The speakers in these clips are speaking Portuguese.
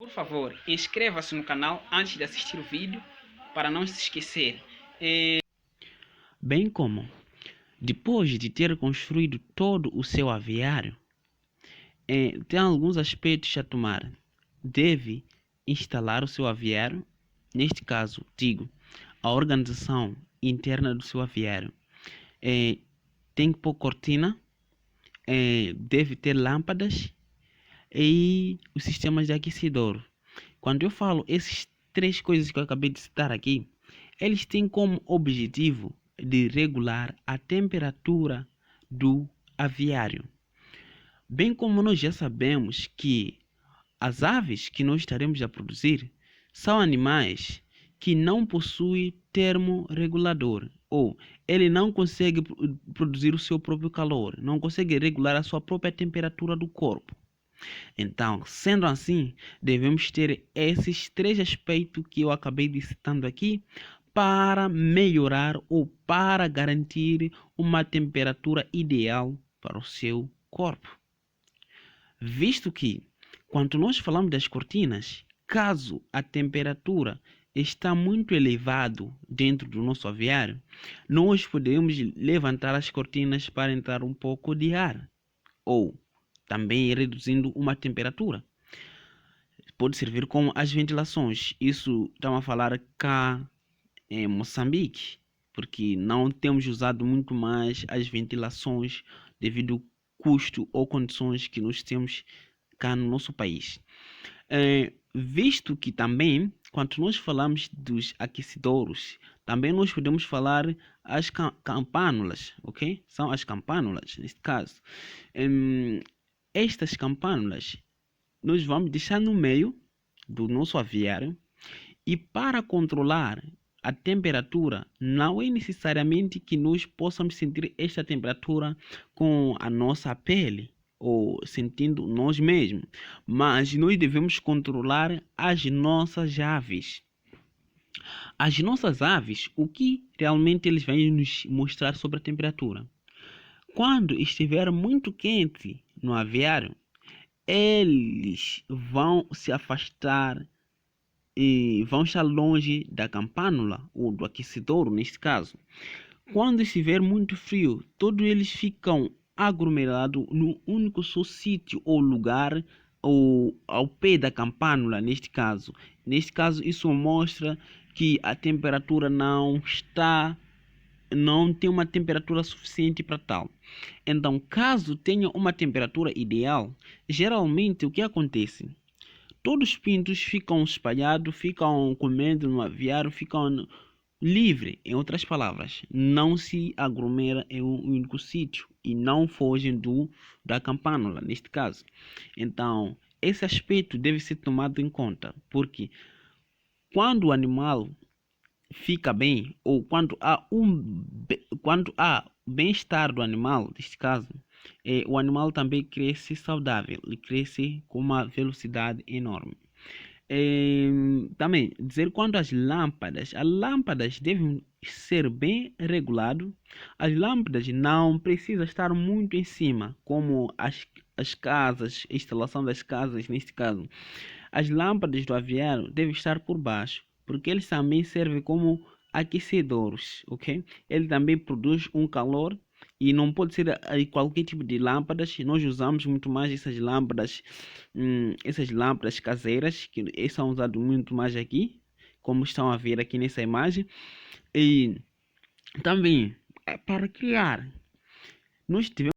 Por favor, inscreva-se no canal antes de assistir o vídeo para não se esquecer. Bem como, depois de ter construído todo o seu aviário, tem alguns aspectos a tomar. Deve instalar o seu aviário, neste caso, digo, a organização interna do seu aviário. Tem que pôr cortina, deve ter lâmpadas e os sistemas de aquecedor. Quando eu falo essas três coisas que eu acabei de citar aqui, eles têm como objetivo de regular a temperatura do aviário. Bem como nós já sabemos que as aves que nós estaremos a produzir são animais que não possuem termorregulador, ou ele não consegue produzir o seu próprio calor, não consegue regular a sua própria temperatura do corpo. Então, sendo assim, devemos ter esses três aspectos que eu acabei de citando aqui para melhorar ou para garantir uma temperatura ideal para o seu corpo. Visto que, quando nós falamos das cortinas, caso a temperatura está muito elevado dentro do nosso aviário, nós podemos levantar as cortinas para entrar um pouco de ar, ou também reduzindo uma temperatura. Pode servir como as ventilações. Isso estamos a falar cá em Moçambique, porque não temos usado muito mais as ventilações devido ao custo ou condições que nós temos cá no nosso país. Visto que também, quando nós falamos dos aquecedores, também nós podemos falar as campânulas, ok? São as campânulas, neste caso. Estas campânulas nós vamos deixar no meio do nosso aviário, e para controlar a temperatura, não é necessariamente que nós possamos sentir esta temperatura com a nossa pele ou sentindo nós mesmos, mas nós devemos controlar as nossas aves. As nossas aves, o que realmente eles vão nos mostrar sobre a temperatura? Quando estiver muito quente no aviário, eles vão se afastar e vão estar longe da campânula ou do aquecedor, neste caso. Quando estiver muito frio, todos eles ficam aglomerados no único só sítio ou lugar ou ao pé da campânula, neste caso. Neste caso, isso mostra que a temperatura não tem uma temperatura suficiente para tal. Então, caso tenha uma temperatura ideal, geralmente o que acontece? Todos os pintos ficam espalhados, ficam comendo no aviário, ficam livres. Em outras palavras, não se aglomera em um único sítio e não fogem da campânula, neste caso. Então, esse aspecto deve ser tomado em conta, porque quando o animal fica bem, ou quando há bem-estar do animal, neste caso, o animal também cresce saudável, ele cresce com uma velocidade enorme. Também dizer quanto às lâmpadas, as lâmpadas devem ser bem reguladas. As lâmpadas não precisam estar muito em cima, como as casas, a instalação das casas, neste caso. As lâmpadas do aviário devem estar por baixo, porque eles também servem como aquecedores, ok? Ele também produz um calor e não pode ser qualquer tipo de lâmpadas. Nós usamos muito mais essas lâmpadas caseiras, que são usadas muito mais aqui, como estão a ver aqui nessa imagem. E também, para criar, nós tivemos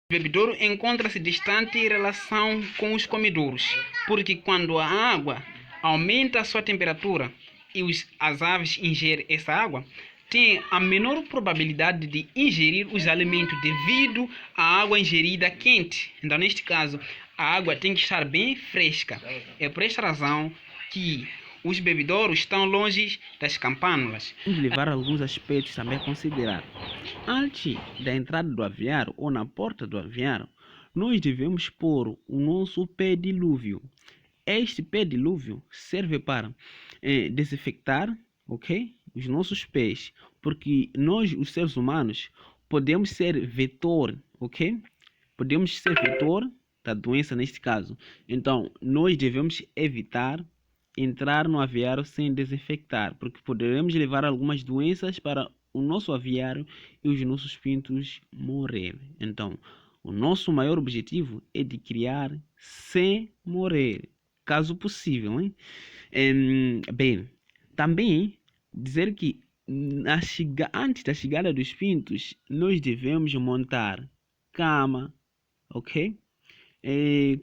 O bebedouro encontra-se distante em relação com os comedouros, porque quando a água aumenta a sua temperatura e as aves ingerem essa água, tem a menor probabilidade de ingerir os alimentos devido à água ingerida quente. Então, neste caso, a água tem que estar bem fresca. É por esta razão que os bebedouros estão longe das campânulas. de levar alguns aspectos também a considerar. Antes da entrada do aviário ou na porta do aviário, nós devemos pôr o nosso pedilúvio. Este pedilúvio serve para desinfectar, ok, os nossos pés, porque nós, os seres humanos, podemos ser vetor, ok? Podemos ser vetor da doença neste caso. Então, nós devemos evitar entrar no aviário sem desinfectar, porque poderemos levar algumas doenças para o nosso aviário e os nossos pintos morrer. Então, o nosso maior objetivo é de criar sem morrer, caso possível, hein? Bem, também dizer que antes da chegada dos pintos, nós devemos montar cama, ok?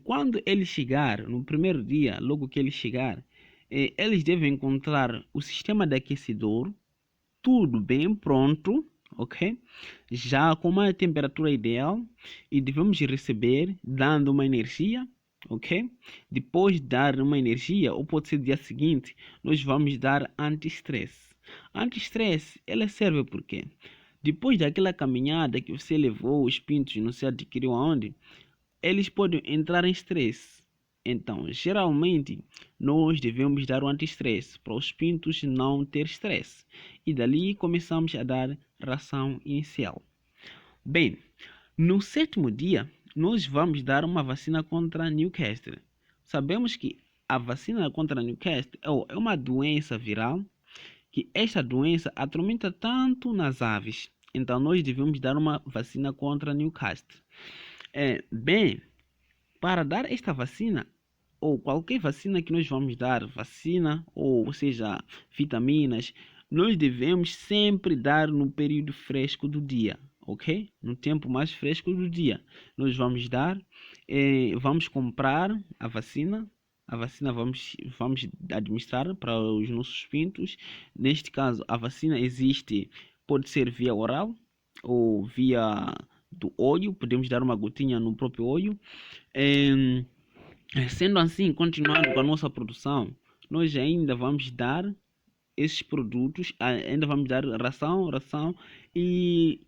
Quando ele chegar, no primeiro dia, logo que ele chegar, eles devem encontrar o sistema de aquecedor, tudo bem pronto, ok? Já com uma temperatura ideal, e devemos receber dando uma energia, ok? Depois de dar uma energia, ou pode ser dia seguinte, nós vamos dar anti-stress. Anti-stress, ela serve por quê? Depois daquela caminhada que você levou os pintos, não se adquiriu aonde, eles podem entrar em estresse. Então, geralmente, nós devemos dar o anti-estresse para os pintos não ter estresse. E dali começamos a dar ração inicial. Bem, no sétimo dia, nós vamos dar uma vacina contra Newcastle. Sabemos que a vacina contra Newcastle é uma doença viral, que esta doença atormenta tanto nas aves. Então, nós devemos dar uma vacina contra Newcastle. Bem, para dar esta vacina, ou qualquer vacina que nós vamos dar, vacina, ou seja, vitaminas, nós devemos sempre dar no período fresco do dia, ok? No tempo mais fresco do dia. Nós vamos dar, vamos comprar a vacina vamos administrar para os nossos pintos. Neste caso, a vacina existe, pode ser via oral ou via do óleo, podemos dar uma gotinha no próprio óleo. Sendo assim, continuando com a nossa produção, nós ainda vamos dar esses produtos, ainda vamos dar ração, e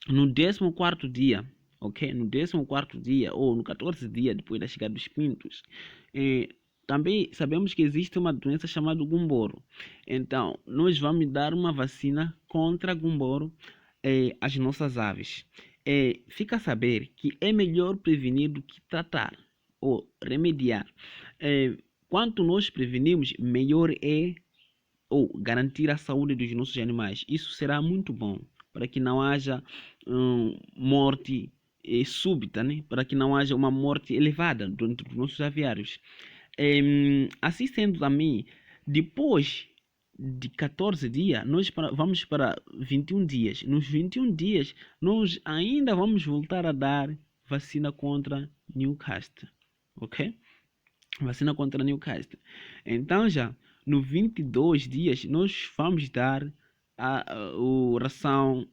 no 14º dia, ok? No 14º dia ou no 14º dia depois da chegada dos pintos, também sabemos que existe uma doença chamada gumboro. Então, nós vamos dar uma vacina contra gumboro às nossas aves. Fica a saber que é melhor prevenir do que tratar ou remediar. Quanto nós prevenimos, melhor é ou garantir a saúde dos nossos animais. Isso será muito bom para que não haja morte súbita, né? Para que não haja uma morte elevada dentro dos nossos aviários. Assim sendo também, depois de 14 dias, nós vamos para 21 dias. Nos 21 dias, nós ainda vamos voltar a dar vacina contra Newcastle, ok? Vacina contra Newcastle. Então, já no 22 dias, nós vamos dar a ração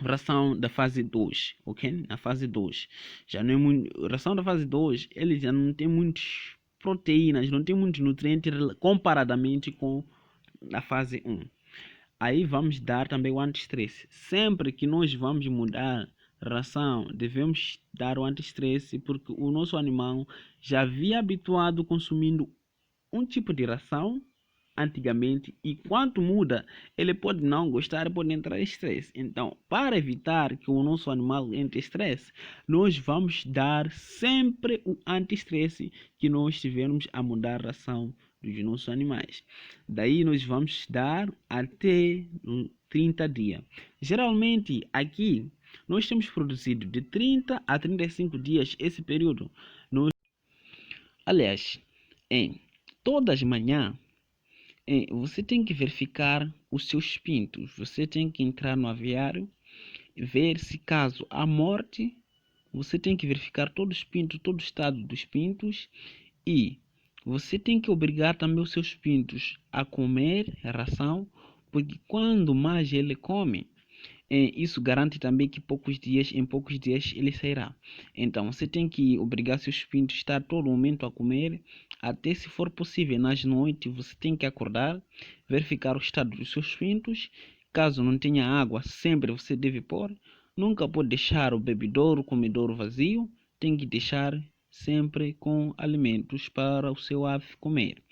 ração da fase 2, ok? Na fase 2. Já não é muito, ração da fase 2, ele já não tem muitas proteínas, não tem muitos nutrientes comparadamente com a fase 1. Aí vamos dar também o anti-estresse. Sempre que nós vamos mudar ração, devemos dar o anti-estresse, porque o nosso animal já havia habituado consumindo um tipo de ração antigamente, e quanto muda, ele pode não gostar, pode entrar em estresse. Então, para evitar que o nosso animal entre em estresse, nós vamos dar sempre o anti-estresse que nós tivermos a mudar a ração dos nossos animais. Daí nós vamos dar até 30 dias. Geralmente aqui nós temos produzido de 30 a 35 dias esse período. Aliás, todas as manhãs você tem que verificar os seus pintos. Você tem que entrar no aviário, ver se caso há morte, você tem que verificar todos os pintos, todo o estado dos pintos, e você tem que obrigar também os seus pintos a comer a ração, porque quando mais ele come, isso garante também que em poucos dias ele sairá. Então você tem que obrigar seus pintos a estar todo momento a comer, até se for possível nas noites você tem que acordar, verificar o estado dos seus pintos. Caso não tenha água, sempre você deve pôr. Nunca pode deixar o bebedouro, o comedouro vazio. Tem que deixar sempre com alimentos para o seu ave comer.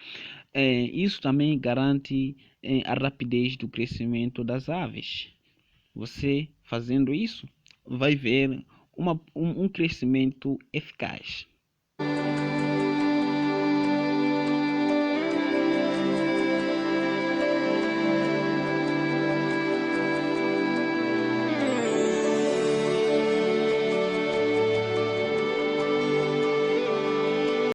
Isso também garante a rapidez do crescimento das aves. Você fazendo isso vai ver um crescimento eficaz.